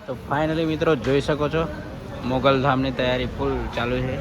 તો ફાઇનલી મિત્રો જોઈ શકો છો મોગલ ધામની તૈયારી ફૂલ ચાલુ છે.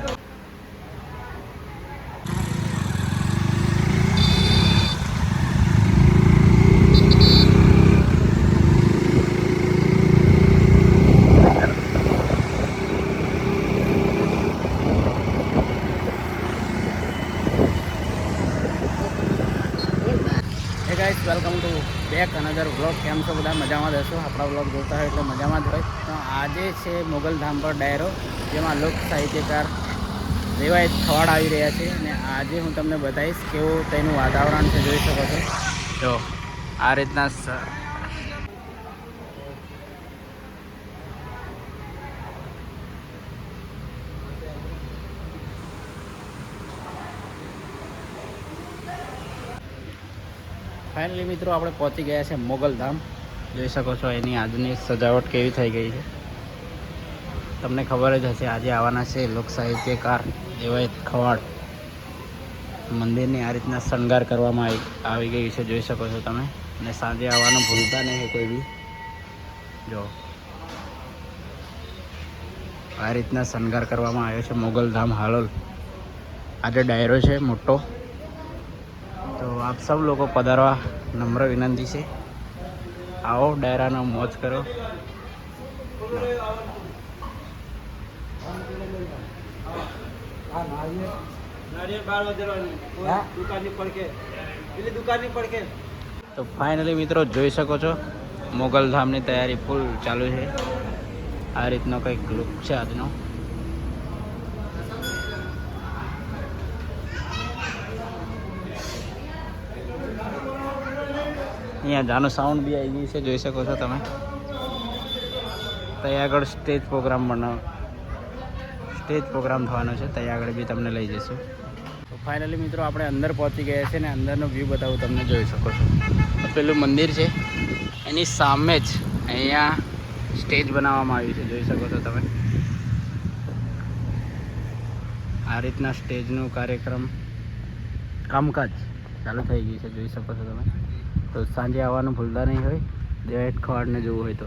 હે guys, welcome to back another vlog. કેમ છો બધા? મજામાં રહેશો? આપણા વ્લોગ જોતા હોય એટલે મજામાં જ હોય. તો આજે છે મોગલ ધામ પર ડાયરો, જેમાં લોક સાહિત્યકાર રેવાયત ખવાડ આવી રહ્યા છે. અને આજે હું તમને બતાવીશ કેવું તેનું વાતાવરણ છે. જોઈ શકો છો જો આ રીતના ફાઇનલી મિત્રો આપણે પહોંચી ગયા છે મોગલ ધામ. જોઈ શકો છો એની આજની સજાવટ કેવી થઈ ગઈ છે. તમને ખબર જ હશે આજે આવવાના છે લોક સાહિત્યકાર રેવાયત ખવાડ. મંદિરની આ રીતના શણગાર કરવામાં આવી ગઈ છે. જોઈ શકો છો તમે. અને સાંજે આવવાનું ભૂલતા નહીં કોઈ બી. જો આ રીતના શણગાર કરવામાં આવ્યો છે મોગલ ધામ હાલોલ. આજે ડાયરો છે મોટો, તો આપ સૌ લોકો પધારવા નમ્ર વિનંતી છે. આવો ડાયરાનો મોજ કરો. તો ફાઇનલી મિત્રો જોઈ શકો છો મોગલ ધામની તૈયારી ફૂલ ચાલુ છે. આ રીતનો કંઈક લુક છે આજનો. અહીંયા જાનો સાઉન્ડ બી આવી ગઈ છે. જોઈ શકો છો તમે. ત્યાં આગળ સ્ટેજ પ્રોગ્રામ થવાનો છે. ત્યાં આગળ બી તમને લઈ જઈશું. તો ફાઇનલી મિત્રો આપણે અંદર પહોંચી ગયા છે. ને અંદરનો વ્યૂ બતાવું તમને. જોઈ શકો છો પેલું મંદિર છે એની સામે જ અહીંયા સ્ટેજ બનાવવામાં આવ્યું છે. જોઈ શકો છો તમે. આ રીતના સ્ટેજનું કાર્યક્રમ કામકાજ ચાલુ થઈ ગયું છે. જોઈ શકો છો તમે. તો સાંજે આવવાનું ભૂલતા નહીં હોય રેવાયત ખવાડને જોવું હોય તો.